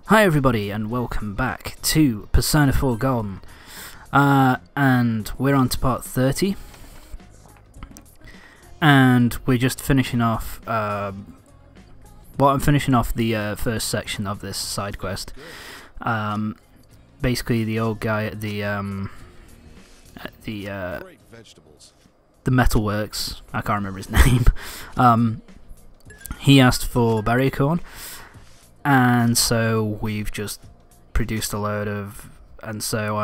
Hi everybody and welcome back to Persona 4 Golden, and we're on to part 30, and we're just finishing off, I'm finishing off the first section of this side quest. Basically the old guy at the metalworks, I can't remember his name, he asked for barrier corn. And so we've just produced a load of, and so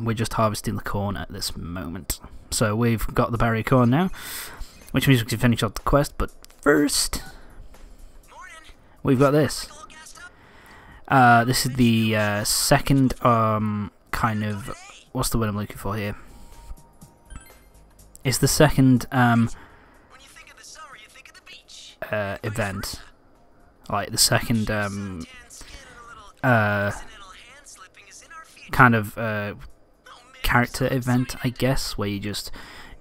we're just harvesting the corn at this moment. So we've got the barrier corn now, which means we can finish off the quest. But first, we've got this. This is the second kind of, what's the word I'm looking for here? It's the second event. Like the second kind of character event, I guess, where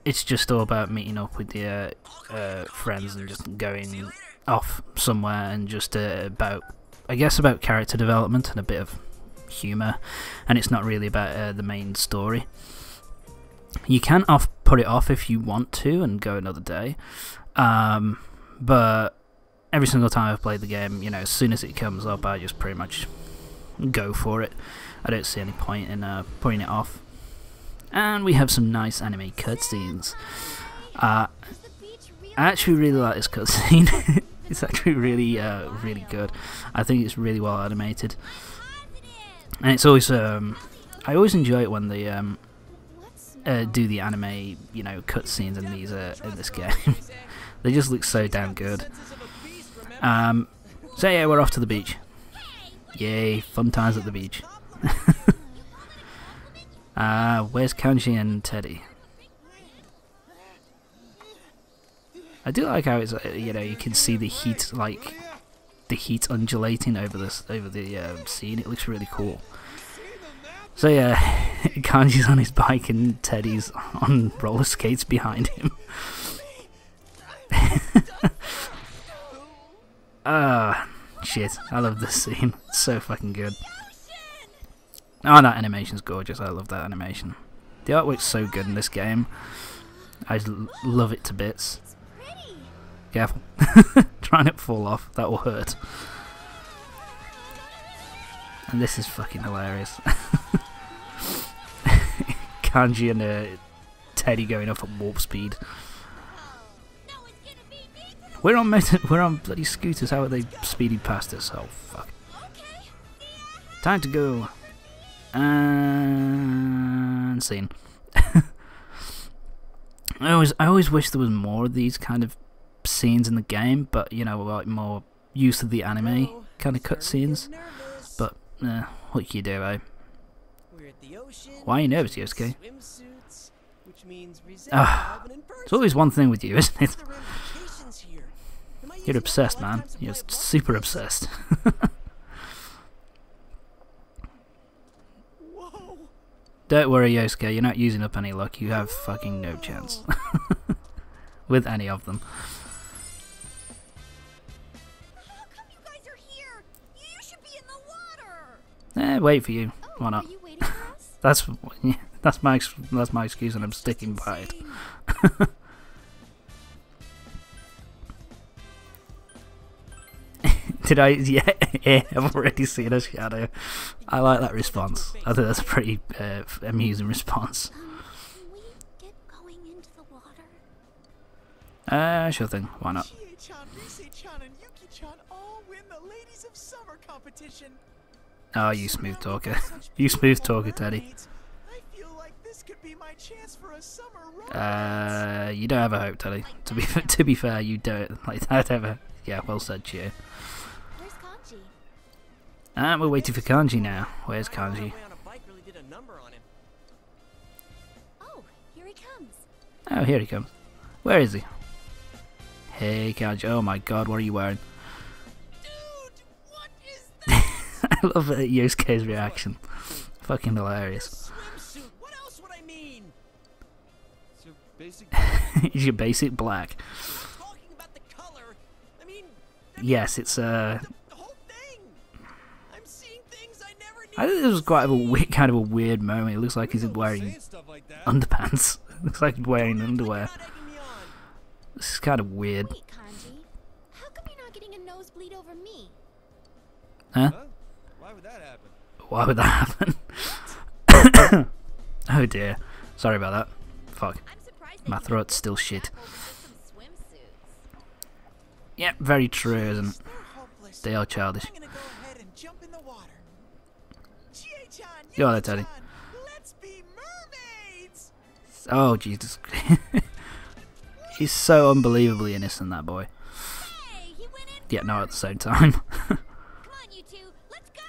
it's just all about meeting up with your friends and just going off somewhere, and just about, I guess, about character development and a bit of humour, and it's not really about the main story. You can put it off if you want to and go another day, but every single time I've played the game, you know, as soon as it comes up, I just pretty much go for it. I don't see any point in putting it off. And we have some nice anime cutscenes. I actually really like this cutscene. It's actually really, really good. I think it's really well animated, and it's always I always enjoy it when they do the anime, you know, cutscenes in these in this game. They just look so damn good. So yeah, we're off to the beach. Yay, fun times at the beach. Where's Kanji and Teddy? I do like how it's, you know, you can see the heat, like the heat undulating over the scene. It looks really cool. So yeah, Kanji's on his bike and Teddy's on roller skates behind him. Shit, I love this scene. It's so fucking good. Oh, that animation's gorgeous. I love that animation. The artwork's so good in this game. I just love it to bits. Careful. Try not to fall off. That will hurt. And this is fucking hilarious. Kanji and Teddy going off at warp speed. We're on bloody scooters. How are they speeding past us? Oh fuck! Time to go. And scene. I always wish there was more of these kind of scenes in the game, but you know, like more use of the anime kind of cutscenes. But what can you do, eh? Why are you nervous, Yosuke? It's always one thing with you, isn't it? You're obsessed, man. You're super obsessed. Don't worry, Yosuke, you're not using up any luck. You have fucking no chance. With any of them. How come you guys are here? You should be in the water. Wait for you. Why not? Are you waiting for us? That's my excuse, and I'm sticking by it. Did I? Yeah, I've already seen a shadow. I like that response. I think that's a pretty amusing response. Can we get going into the water? Sure thing. Why not? Chie-chan, Rise-chan, and Yuki-chan all win the Ladies of Summer competition. Oh, you smooth talker. You smooth talker, Teddy. I feel like this could be my chance for a summer romance. You don't have a hope, Teddy. To be fair, you don't like that ever. Yeah, well said, Chie. Where's Kanji? We're waiting for Kanji now. Where's Kanji? Oh, here he comes. Oh, here he comes. Where is he? Hey, Kanji. Oh my god, what are you wearing? Dude, what is that? I love Yosuke's reaction. Fucking hilarious. Swimsuit. What else would I mean? So basic. Is your basic black? Talking about the color. I mean. Yes, it's The whole thing. I'm seeing things I think this was quite kind of a weird moment. It looks like he's wearing underpants. It looks like he's wearing underwear. This is kind of weird. Wait, Kanji. How come you're not getting a nosebleed over me? Huh? Why would that happen? Why would that happen? Oh dear. Sorry about that. Fuck. I'm surprised My they throat's still shit. over just some swimsuits. Yeah, very true, isn't it? They're hopeless. They are childish. I'm gonna go ahead and jump in the water. Chie-chan, Go on then, Teddy. Yuki-chan, let's be mermaids. Oh, Jesus. He's so unbelievably innocent, that boy. Hey, he went in Yet not at the first. same time. Come on, you two. Let's go.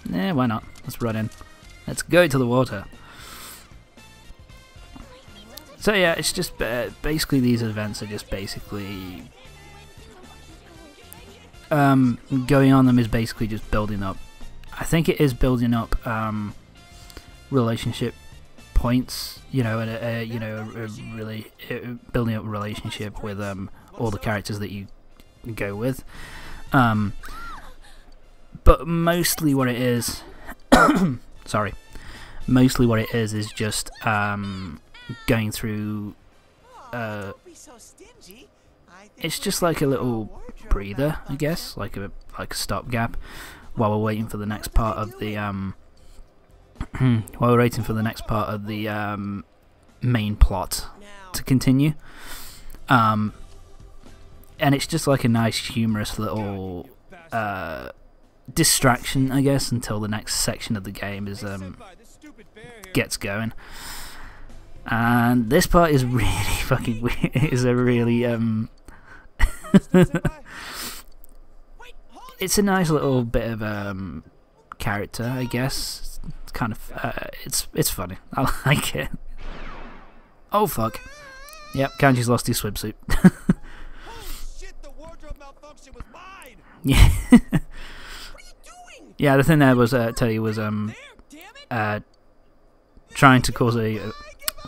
Yeah, why not? Let's run in. Let's go to the water. So yeah, it's just basically these events are just basically going on them is basically just building up. I think it is building up relationship points, you know, and really building up a relationship with all the characters that you go with. But mostly what it is, sorry, mostly what it is just going through. Don't be so stingy. I think It's we're just like a gonna little wardrobe breather, I malfunction. guess, like a stopgap, while we're waiting for the next part of the while we're waiting for the next part of the main plot Now, to continue. And it's just like a nice, humorous little distraction, I guess, until the next section of the game is gets going. And this part is really fucking weird. It is a really it's a nice little bit of character, I guess. It's kind of it's funny. I like it. Oh fuck. Yep, Kanji's lost his swimsuit. Holy shit, the wardrobe malfunction was mine! Yeah. what are you doing? Yeah, the thing there was Teddy was There, damn it! trying to cause a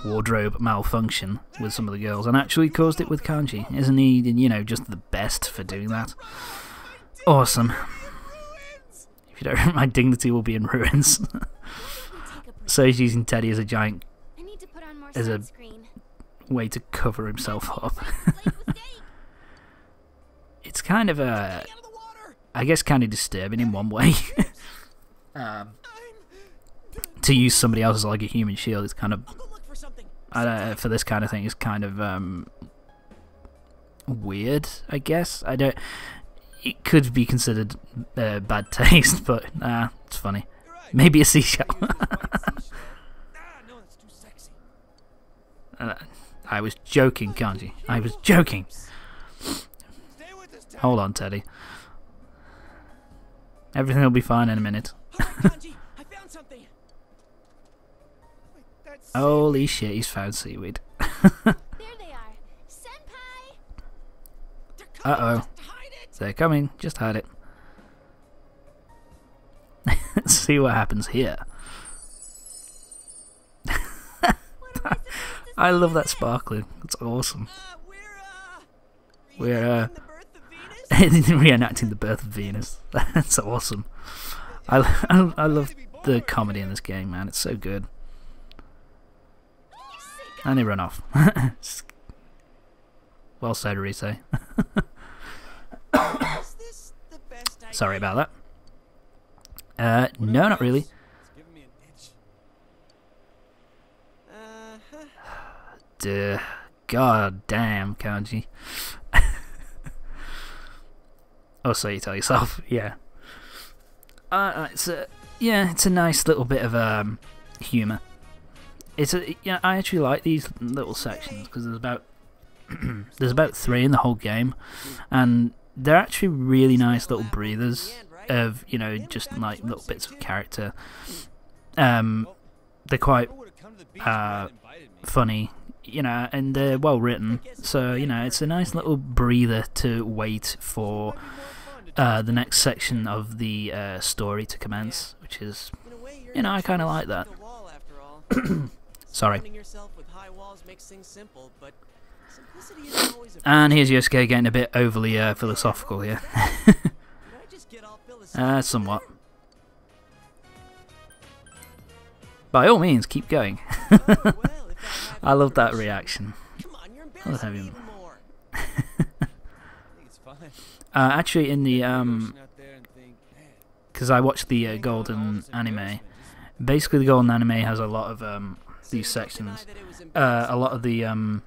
wardrobe malfunction with some of the girls, and actually caused it with Kanji. Isn't he, you know, just the best for doing that? Awesome. Ruins. If you don't, my dignity will be in ruins. Take a break. So he's using Teddy as a giant I need to put on more As a- sunscreen. way to cover himself up. Late mistake. It's kind of Stay out of the water. I guess, kind of disturbing in one way. I'm. To use somebody else as like a human shield is kind of I'll go look for something. for this kind of thing is kind of weird, I guess. I don't. It could be considered bad taste, but it's funny. You're right. Maybe a seashell. No, that's too sexy. I was joking, Kanji. I was joking. Stay with us, Teddy. Hold on, Teddy. Everything will be fine in a minute. Hurry, Kanji! I found something. Wait, that's Holy shit, he's found seaweed. There they are. Senpai! They're coming. Uh-oh. Just hide it. They're coming, just hide it. Let's see what happens here. What am I supposed to I say love that next? sparkling. That's awesome. We're We're reenacting the birth of Venus. reenacting the birth of Venus. That's awesome. I love the comedy in this game, man. It's so good. And they run off. Well said, Rise. Is this the best idea? Sorry about that. No, not really. It's giving me an itch. Uh-huh. God damn, Kanji. Oh, so you tell yourself, yeah. It's a nice little bit of humor. I actually like these little sections because there's about there's about 3 in the whole game, and they're actually really nice little breathers of just like little bits of character. They're quite I would've come to the beach if you hadn't invited me. funny, and they're well written. So it's a nice little breather to wait for Might be more fun to try the next section of the story to commence, which is In a way, you're I not kind of trying like to that. stick the wall after all. Sorry. Surrounding yourself with high walls makes things simple, but simplicity isn't always a And here's Yosuke getting a bit overly philosophical here. Somewhat. By all means, keep going. I love that reaction. Come on, you're I love embarrassing me having- even more. I think it's fine. Actually, in the Out there and think, man, because I watched the Golden anime. Basically, the Golden anime has a lot of these sections. A lot of the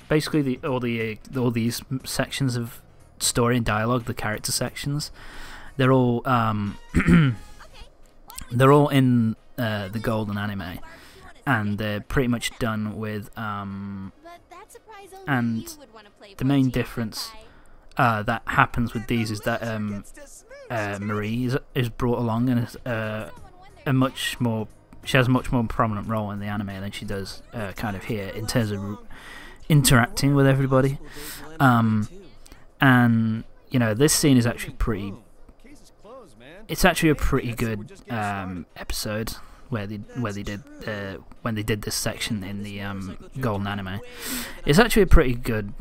basically all these sections of story and dialogue, the character sections, they're all they're all in the Golden anime, and they're pretty much done with and the main difference that happens with these is that Marie is brought along and is a much more, she has a much more prominent role in the anime than she does kind of here in terms of interacting with everybody. And you know, this scene is actually pretty. case is closed, man. It's actually a pretty good episode where they did when they did this section in the Golden anime. It's actually a pretty good.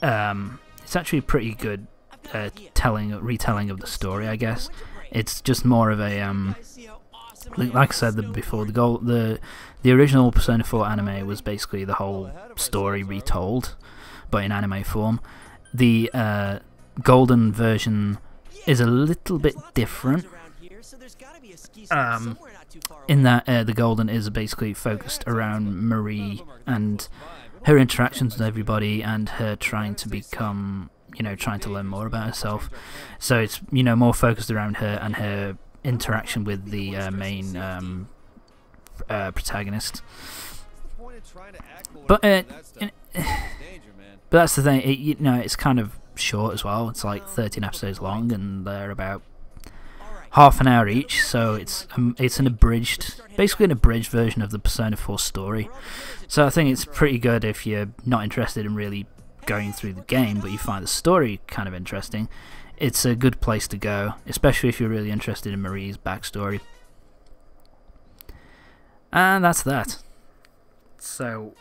It's actually a pretty good retelling of the story, I guess. It's just more of a like I said before, the original Persona 4 anime was basically the whole story retold, but in anime form. The Golden version is a little bit different. In that the Golden is basically focused around Marie and her interactions with everybody and her trying to become, you know, trying to learn more about herself. So it's, you know, more focused around her and her interaction with the main protagonist. But but that's the thing. You know, it's kind of short as well. It's like 13 episodes long, and they're about half an hour each. So it's an abridged, basically an abridged version of the Persona 4 story. So I think it's pretty good if you're not interested in really going through the game, but you find the story kind of interesting. It's a good place to go, especially if you're really interested in Marie's backstory. And that's that. So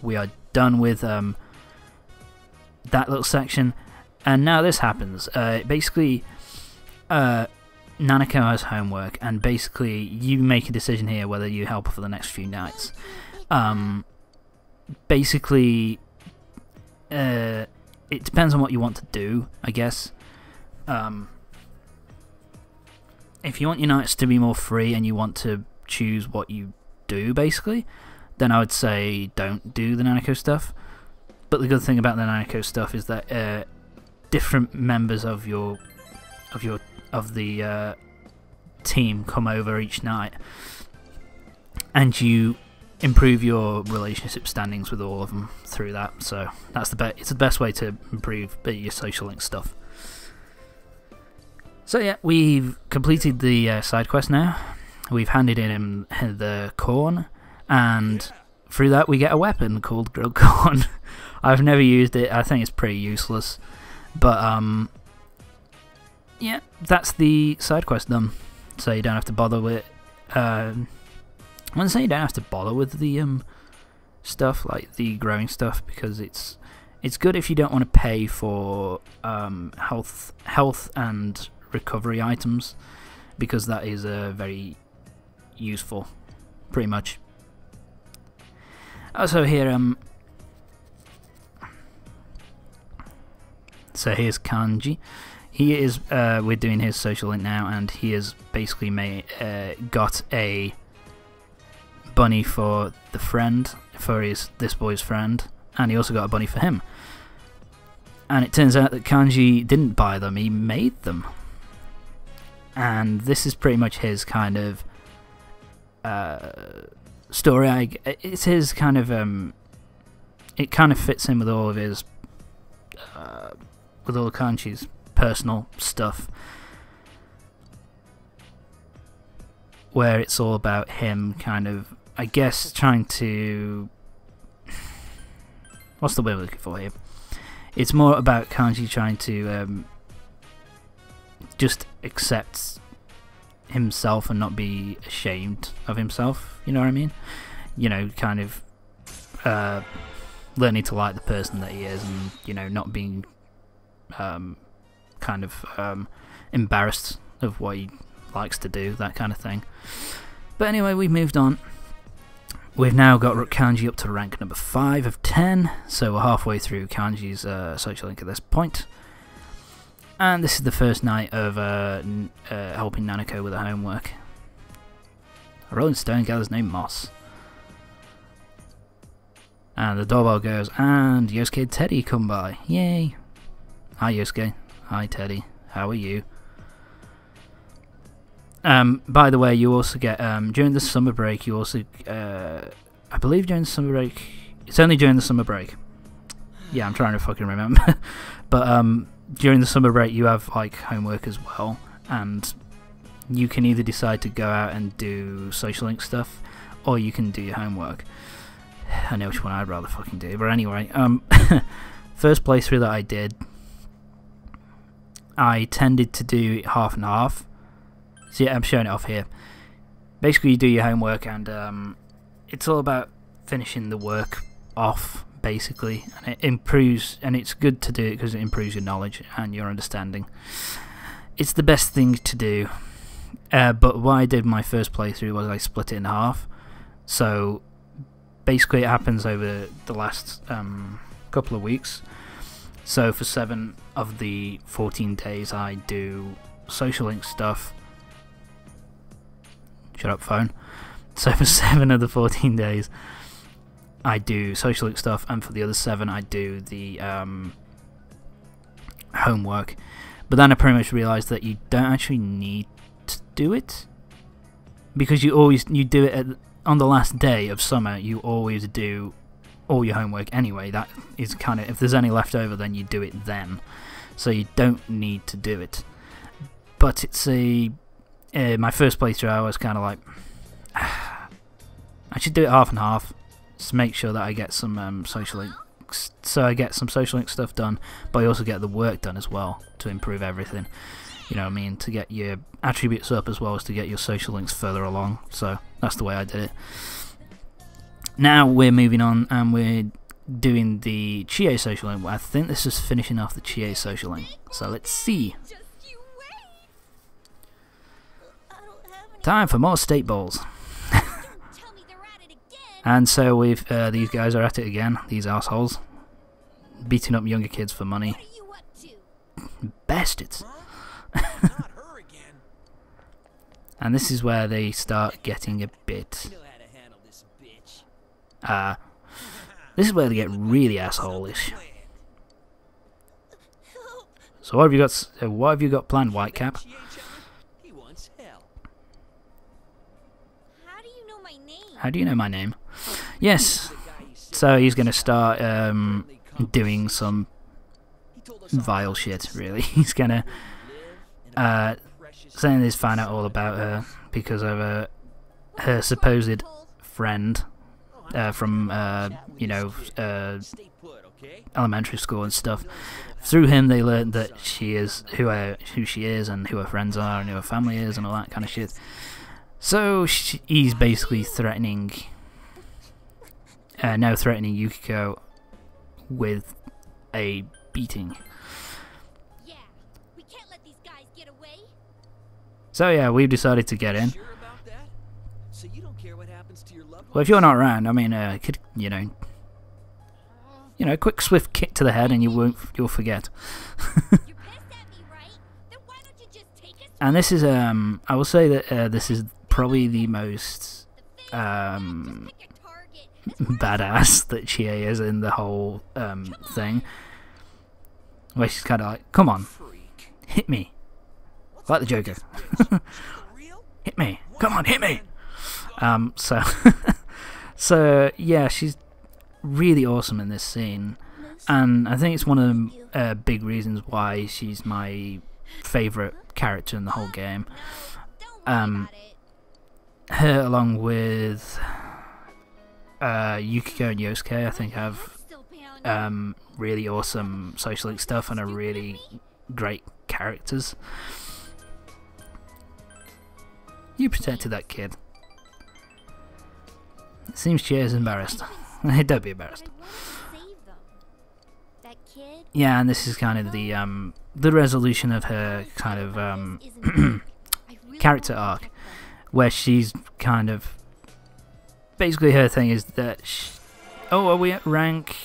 we are done with that little section, and now this happens. Basically, Nanako has homework, and basically you make a decision here whether you help her for the next few nights. Basically, it depends on what you want to do, I guess. If you want your nights to be more free and you want to choose what you do, basically, then I would say don't do the Nanako stuff. But the good thing about the Nanako stuff is that different members of the team come over each night, and you improve your relationship standings with all of them through that. So that's it's the best way to improve your social link stuff. So yeah, we've completed the side quest now. We've handed in him the corn, and through that we get a weapon called grilled corn. I've never used it. I think it's pretty useless, but yeah, that's the side quest done. So you don't have to bother with I wouldn't say you don't have to bother with the stuff, like the growing stuff, because it's good if you don't want to pay for health and recovery items, because that is very useful, pretty much. Also here, so here's Kanji. He is we're doing his social link now, and he has basically got a bunny for the friend, for this boy's friend, and he also got a bunny for him. And it turns out that Kanji didn't buy them, he made them. And this is pretty much his kind of story. It's his kind of it kind of fits in with all of his with all of Kanji's personal stuff, where it's all about him kind of, I guess, trying to, what's the word I'm looking for here? It's more about Kanji trying to just accept himself and not be ashamed of himself, you know what I mean? You know, kind of learning to like the person that he is, and, you know, not being kind of embarrassed of what he likes to do, that kind of thing. But anyway, we moved on. We've now got Kanji up to rank number 5 of 10, so we're halfway through Kanji's social link at this point. And this is the first night of helping Nanako with her homework. A rolling stone gathers no moss. And the doorbell goes, and Yosuke and Teddy come by. Yay! Hi Yosuke. Hi Teddy. How are you? By the way, you also get, during the summer break, you also, I believe during the summer break, it's only during the summer break. Yeah, I'm trying to fucking remember. But, during the summer break, you have, like, homework as well, and you can either decide to go out and do social link stuff, or you can do your homework. I know which one I'd rather fucking do, but anyway, first playthrough that I did, I tended to do it half and half. So yeah, I'm showing it off here. Basically, you do your homework, and it's all about finishing the work off, basically, and it improves, and it's good to do it because it improves your knowledge and your understanding. It's the best thing to do. But what I did my first playthrough was I split it in half. So basically, it happens over the last couple of weeks. So for 7 of the 14 days, I do social link stuff. Shut up, phone. So for 7 of the 14 days, I do social link stuff, and for the other 7, I do the homework. But then I pretty much realised that you don't actually need to do it, because you do it on the last day of summer. You always do all your homework anyway. That is kind of, if there's any left over, then you do it then. So you don't need to do it. But it's my first playthrough, I was kind of like, I should do it half and half, to make sure that I get some social link, so I get some social link stuff done, but I also get the work done as well to improve everything. You know what I mean? To get your attributes up as well as to get your social links further along. So that's the way I did it. Now we're moving on, and we're doing the Chie social link. I think this is finishing off the Chie social link. So let's see. Just you wait. I don't have any. Time for more state balls. Don't tell me they're at it again. And so we've these guys are at it again. These assholes beating up younger kids for money. What are you up to? Bastards. Not her again. And this is where they start getting a bit. Know how to handle this bitch. This is where they get really asshole-ish. So what have you got planned, Whitecap? He wants help. How do you know my name? How do you know my name? Yes. So he's gonna start doing some vile shit. Really, he's gonna saying he's found out all about her because of her supposed friend from elementary school and stuff. Through him, they learned that she is who she is and who her friends are and who her family is and all that kind of shit. So he's basically threatening Yukiko with a beating. Yeah, we can't let these guys get away. So yeah, we've decided to get in. Sure about that? So you don't care what happens to your loved Well, if you're not around, I mean, you know, a quick swift kick to the head and you'll forget. You're pissed at me, right? Then why don't you just take us? And this is I will say that this is probably the most Pick a target. badass that Chie is in the whole thing. Where she's kind of like, come on, freak? hit me, like the Joker. Real? Hit me, come on, hit me. So so yeah, she's really awesome in this scene, and I think it's one of the big reasons why she's my favourite character in the whole game. Don't worry about it. Her along with Yukiko and Yosuke, I think, have Still pounding. really awesome social link stuff and are really great characters. You protected that kid. It seems Chie is embarrassed. Don't be embarrassed. But I wanted to save them. That kid, yeah, and this is kind of the resolution of her kind of character arc, where she's kind of basically her thing is that oh, are we at rank?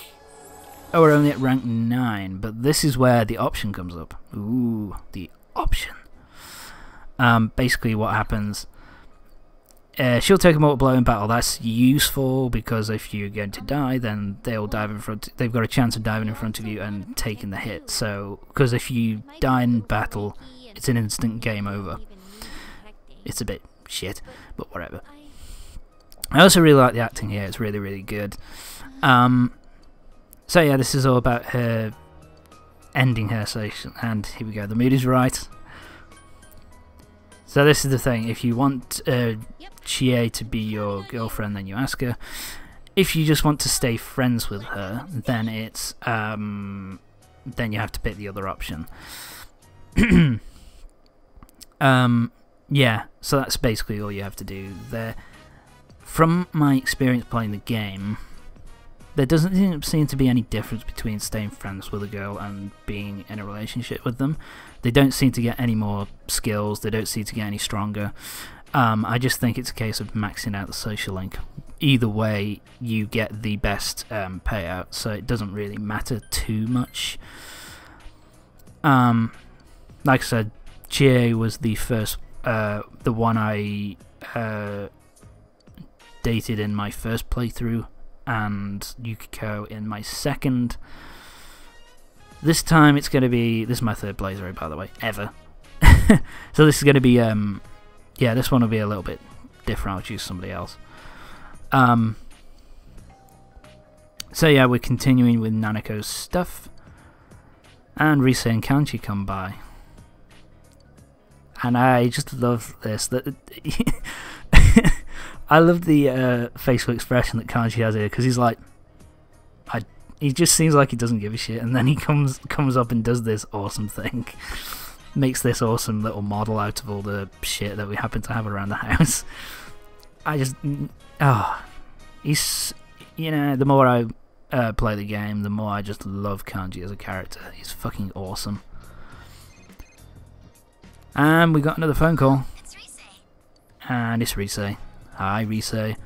Oh, we're only at rank 9, but this is where the option comes up. Ooh, the option. Basically what happens, she'll take a mortal blow in battle. That's useful because if you're going to die, then they'll dive in front. They've got a chance of diving in front of you and taking the hit. So, because if you die in battle, it's an instant game over. It's a bit shit, but whatever. I also really like the acting here. It's really, really good. So yeah, this is all about her ending her session, and here we go. The mood is right. So this is the thing. If you want Chie to be your girlfriend, then you ask her. If you just want to stay friends with her, then it's then you have to pick the other option. Yeah. So that's basically all you have to do there. From my experience playing the game, there doesn't seem to be any difference between staying friends with a girl and being in a relationship with them. They don't seem to get any more skills, they don't seem to get any stronger. I just think it's a case of maxing out the social link. Either way, you get the best payout, so it doesn't really matter too much. Like I said, Chie was the first, the one I dated in my first playthrough, and Yukiko in my second. This time it's going to be, this is my third playthrough, by the way, ever. So this is going to be, yeah, this one will be a little bit different. I'll choose somebody else. So yeah, we're continuing with Nanako's stuff, and Rise and Kanji come by, and I just love this. That I love the facial expression that Kanji has here, because he's like, he just seems like he doesn't give a shit, and then he comes up and does this awesome thing, makes this awesome little model out of all the shit that we happen to have around the house. I just, he's, you know, the more I play the game, the more I just love Kanji as a character. He's fucking awesome. And we got another phone call. It's Rise. And it's Rise. Hi, Rise.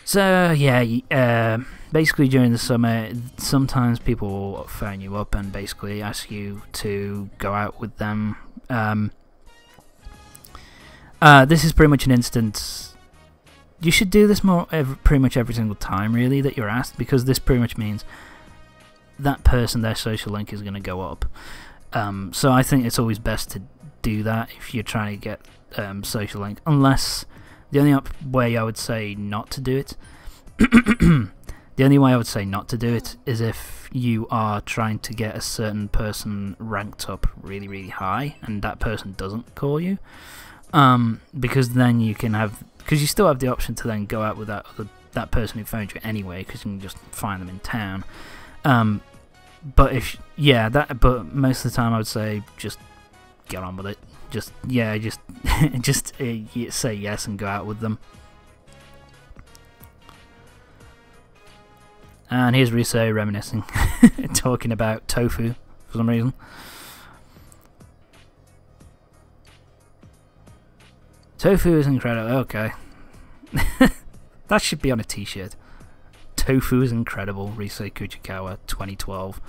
So, yeah, basically during the summer, sometimes people will phone you up and basically ask you to go out with them. This is pretty much an instance. You should do this pretty much every single time, really, that you're asked, because this pretty much means that person, their social link is going to go up. So I think it's always best to do that if you're trying to get social link, unless the only way I would say not to do it the only way I would say not to do it is if you are trying to get a certain person ranked up really, really high and that person doesn't call you, because then you can have, because you still have the option to then go out with that person who phoned you anyway, because you can just find them in town. But but most of the time I would say just get on with it. Just say yes and go out with them. And here's Rise reminiscing, talking about tofu for some reason. Tofu is incredible. Okay, that should be on a T-shirt. Tofu is incredible. Rise Kuchikawa, 2012.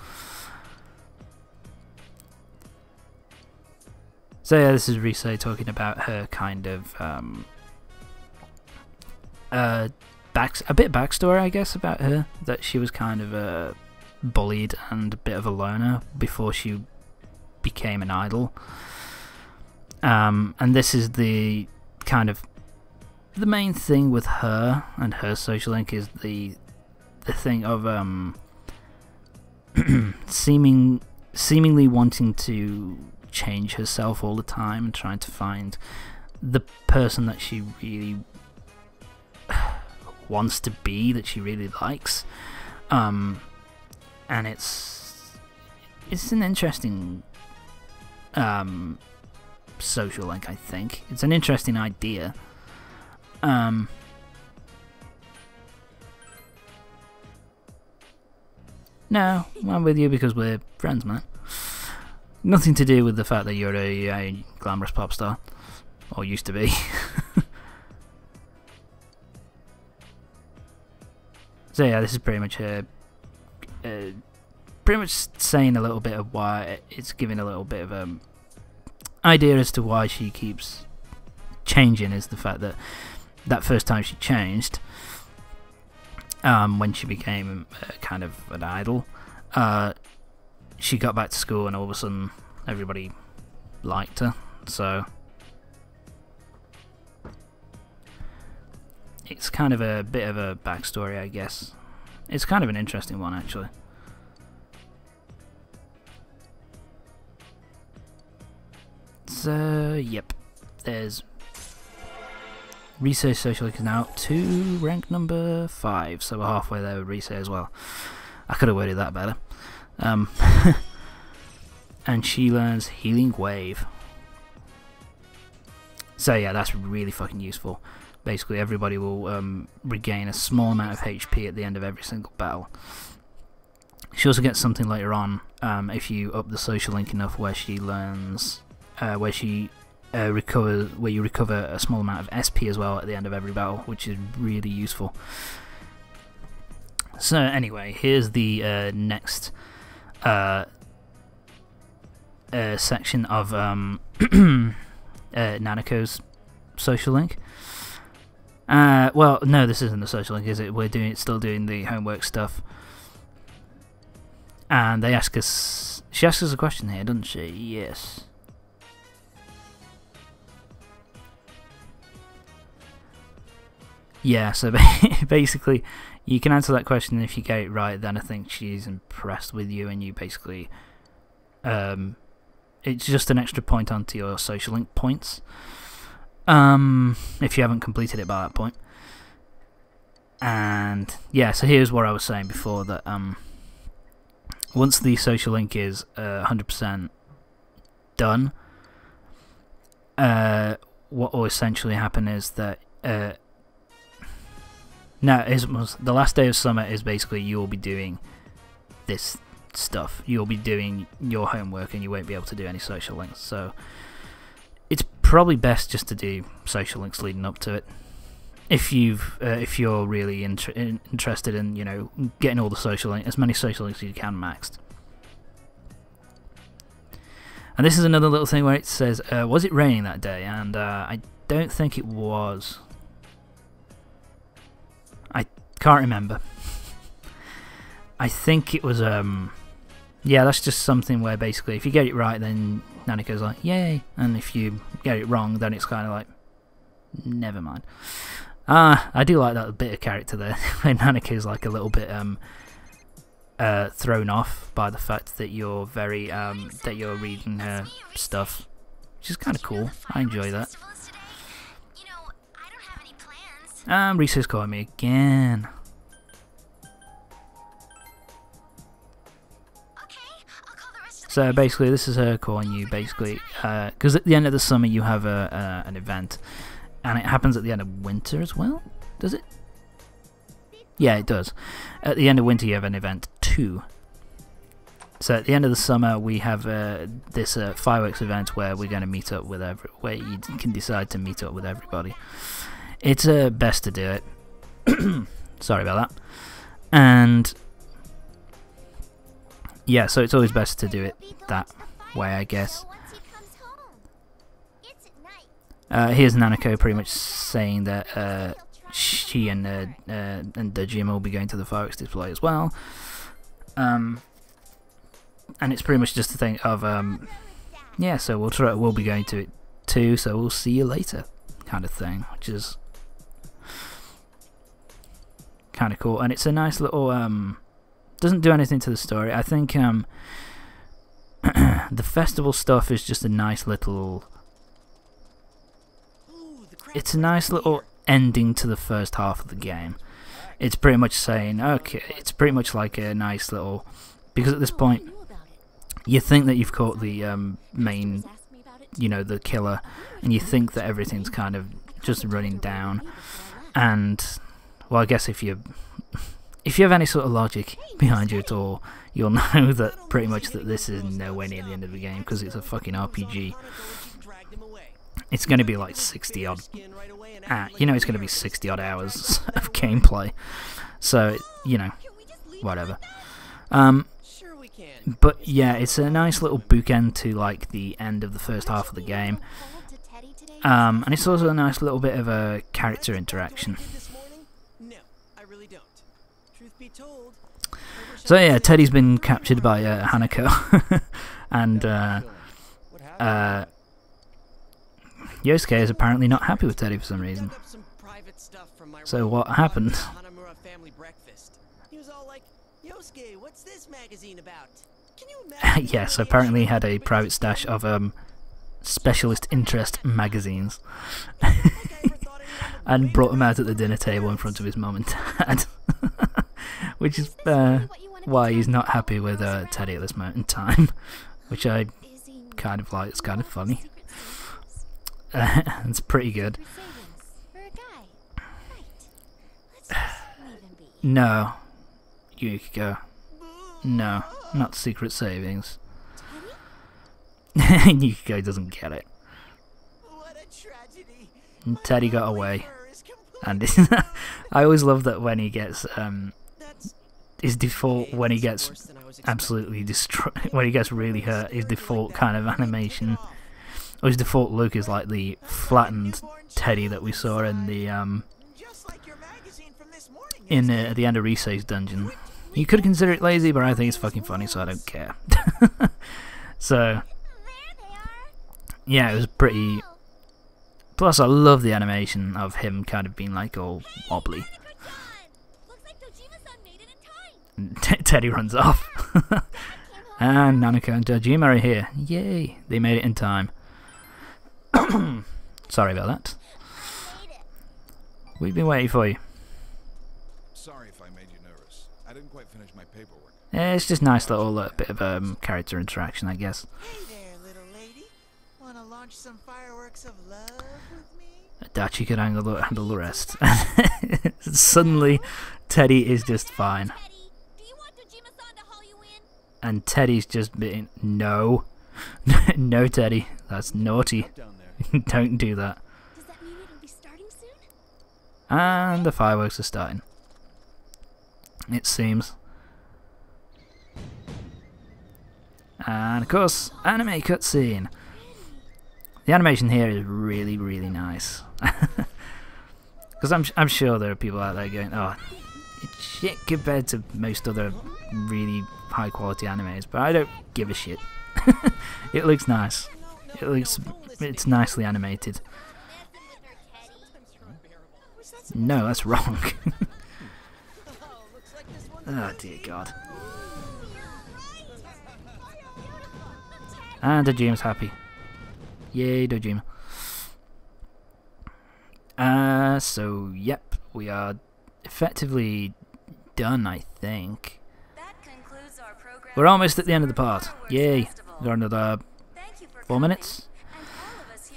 So yeah, this is Rise talking about her kind of a bit backstory, I guess, about her, that she was kind of bullied and a bit of a loner before she became an idol. And this is the kind of the main thing with her and her social link is the thing of seemingly wanting to change herself all the time and trying to find the person that she really wants to be, that she really likes, and it's an interesting social link. I think it's an interesting idea. No, I'm with you because we're friends, man. Nothing to do with the fact that you're a glamorous pop star. Or used to be. So yeah, this is pretty much saying a little bit of why, it's giving a little bit of idea as to why she keeps changing, is the fact that that first time she changed, when she became kind of an idol, she got back to school and all of a sudden everybody liked her, so it's kind of a bit of a backstory, I guess. It's kind of an interesting one, actually. So, yep, there's Risei Social Link is now up to rank number 5, so we're halfway there with Risei as well. I could have worded that better. And she learns Healing Wave. So yeah, that's really fucking useful. Basically, everybody will regain a small amount of HP at the end of every single battle. She also gets something later on if you up the Social Link enough, where she learns, where you recover a small amount of SP as well at the end of every battle, which is really useful. So anyway, here's the next section of Nanako's Social Link. Well, no, this isn't the Social Link, is it? We're still doing the homework stuff. And they ask us, she asks us a question here, doesn't she? Yes. Yeah, so basically, you can answer that question, and if you get it right, then I think she's impressed with you, and you basically, it's just an extra point onto your Social Link points. If you haven't completed it by that point. And yeah, so here's what I was saying before, that once the Social Link is 100% done, what will essentially happen is that the last day of summer is basically you'll be doing this stuff. You'll be doing your homework and you won't be able to do any Social Links. So it's probably best just to do Social Links leading up to it. If you're really interested in, you know, getting all the Social Links, as many Social Links as you can maxed. And this is another little thing where it says, was it raining that day? And I don't think it was. I can't remember. I think it was, yeah, that's just something where basically if you get it right, then Nanako's like, yay, and if you get it wrong, then it's kind of like, never mind. I do like that bit of character there, where Nanako's like a little bit thrown off by the fact that you're very that you're reading her stuff, which is kind of cool. I enjoy that. Risei's calling me again. So basically, this is her calling you, basically, because at the end of the summer you have an event, and it happens at the end of winter as well. Does it? Yeah, it does. At the end of winter you have an event too. So at the end of the summer we have this fireworks event where we're going to meet up with where you can decide to meet up with everybody. It's best to do it. Sorry about that. And yeah, so it's always best to do it that way, I guess. Here's Nanako pretty much saying that she and Dejima will be going to the fireworks display as well. And it's pretty much just a thing of yeah, so we'll be going to it too, so we'll see you later, kind of thing, which is kind of cool. And it's a nice little doesn't do anything to the story. I think the festival stuff is just a nice little, it's a nice little ending to the first half of the game. It's pretty much saying, okay, it's pretty much like a nice little, because at this point you think that you've caught the main, you know, the killer, and you think that everything's kind of just running down. And well, I guess if if you have any sort of logic behind you at all, you'll know that pretty much that this is nowhere near the end of the game, because it's a fucking RPG. It's going to be like 60 odd, you know, it's going to be 60 odd hours of gameplay. So, you know, whatever. But yeah, it's a nice little bookend to like the end of the first half of the game. And it's also a nice little bit of a character interaction. So yeah, Teddy's been captured by Hanako, and Yosuke is apparently not happy with Teddy for some reason. So what happened? Yes, apparently he had a private stash of specialist interest magazines, and brought them out at the dinner table in front of his mum and dad, which is why he's not happy with Teddy at this moment in time, which I kind of like. It's kind of funny. It's pretty good. No, Yukiko. No, not secret savings. Yukiko doesn't get it. And Teddy got away, and I always love that when he gets his default, when he gets absolutely destroyed, when he gets really hurt, his default kind of animation, or his default look is like the flattened Teddy that we saw in the at the end of Risei's dungeon. You could consider it lazy, but I think it's fucking funny, so I don't care. So yeah, it was pretty. Plus, I love the animation of him kind of being like all wobbly. Teddy runs off. And Nanako and Dojima are here. Yay! They made it in time. Sorry about that. We've been waiting for you. Sorry if I made you nervous. I didn't quite finish my paperwork. Yeah, it's just nice little bit of character interaction, I guess. Hey there, little lady. Wanna launch some fireworks of love with me? Dachi could handle the rest. Suddenly, Teddy is just fine. Teddy, do you want Dojima-san to haul you in? And Teddy's just being no. No, Teddy, that's naughty. Don't do that. Does that mean it'll be starting soon? And the fireworks are starting. It seems. And of course, anime cutscene. The animation here is really, really nice. Because I'm sure there are people out there going, oh, it's shit compared to most other really high quality animes, but I don't give a shit. It looks nice. It's nicely animated. No, that's wrong. Oh dear God. And Dojima's happy. Yay, Dojima. So yep, we are effectively done, I think. We're almost at the end of the part. Yay. We've got another 4 minutes.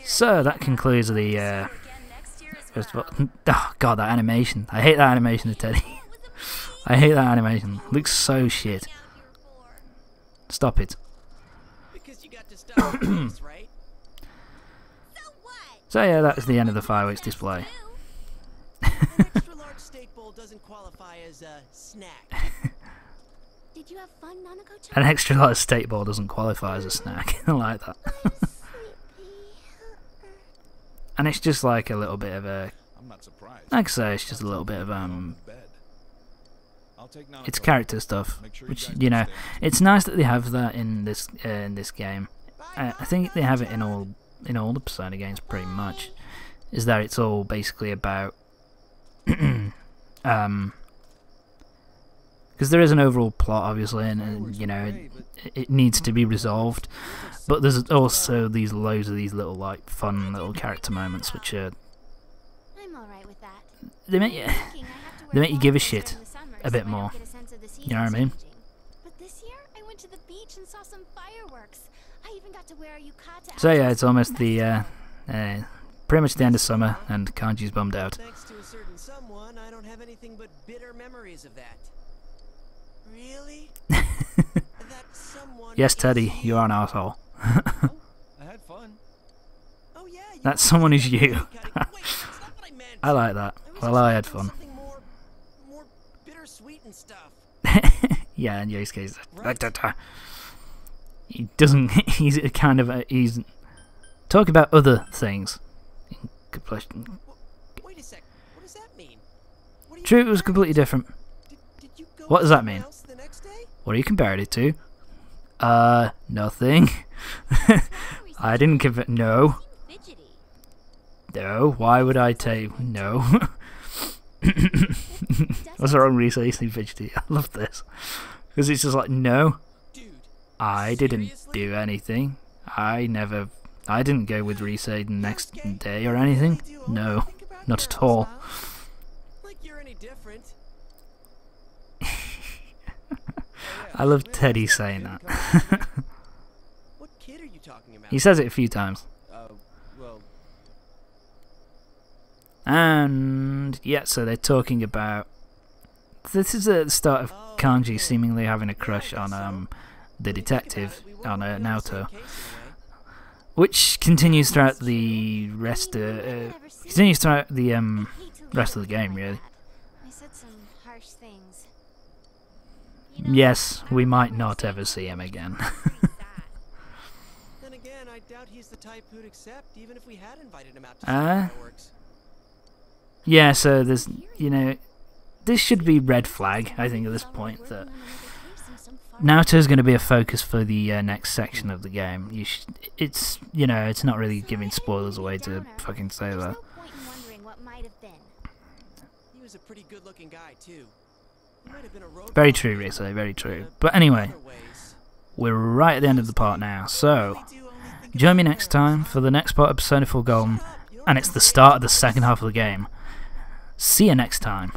So that concludes the first of all. Oh god, that animation. I hate that animation of Teddy. I hate that animation. Looks so shit. Stop it. So yeah, that's the end of the fireworks display. Did you have fun, Nanako-chan? An extra large steak ball doesn't qualify as a snack. I like that. And it's just like a little bit of a. I'm not surprised. Like I say, it's just a little bit of it's character stuff, which you know, it's nice that they have that in this game. I think they have it in all the Persona games pretty much. Is that it's all basically about because there is an overall plot, obviously, and you know it needs to be resolved. But there's also these loads of these little like fun little character moments, which are I'm alright with that. they make you give a shit a bit more. You know what I mean? But this year, I went to the beach and saw some fireworks. I even got to wear a yukata. So yeah, it's almost the pretty much the end of summer, and Kanji's bummed out. Thanks to a certain someone, I don't have anything but bitter memories of that. Really? That someone Yes, is Teddy, you? you're an asshole. I had fun. Oh yeah. You That were someone is cutting. you. Wait, that's not what I meant. I like that. was Well, I had expecting fun. something more bittersweet and stuff. Yeah, in Yo's case, Right. he doesn't. He's a kind of he's talk about other things. Wait a sec. What does that mean? What are you True, it was comparing completely it to? different. Did you go What does that somewhere mean? else the next day? What are you comparing it to? Nothing. I didn't compare. No, Fidgety. no. Why would I tell you? No. What's wrong with you saying fidgety? I love this because it's just like no. Dude. I didn't Seriously? do anything. I didn't go with Reese the next Okay. day or You anything. really do only No, think about not at girls, all. huh? Like you're any different. I love Teddy saying that. What kid are you talking about? He says it a few times. Well, And yeah, so they're talking about. This is at the start of Oh, Kanji okay. seemingly having a Yeah, I crush guess on so. the when you think about detective it, we were on working on the same Naoto, case in a way. which continues throughout the rest continues throughout the rest of the game, really. I said some harsh things. Yes, we might not ever see him again. Then again, I doubt he's the type who'd accept, even if we had invited him out to Uh? see fireworks. Yeah, so there's this should be red flag, I think, at this point that Naoto's going to be a focus for the next section of the game. It's it's not really giving spoilers away to fucking say There's that. no point in wondering what might have been. He was a pretty good-looking guy too. He might have been a road Very dog, true, but Rizzo, very true. in But anyway, other ways, we're right at the end of the part now, so really do only think join me about next girls, time huh? for the next part of Persona 4 Golden, Shut up, you don't and have it's to the say start of the anything. second half of the game. See you next time.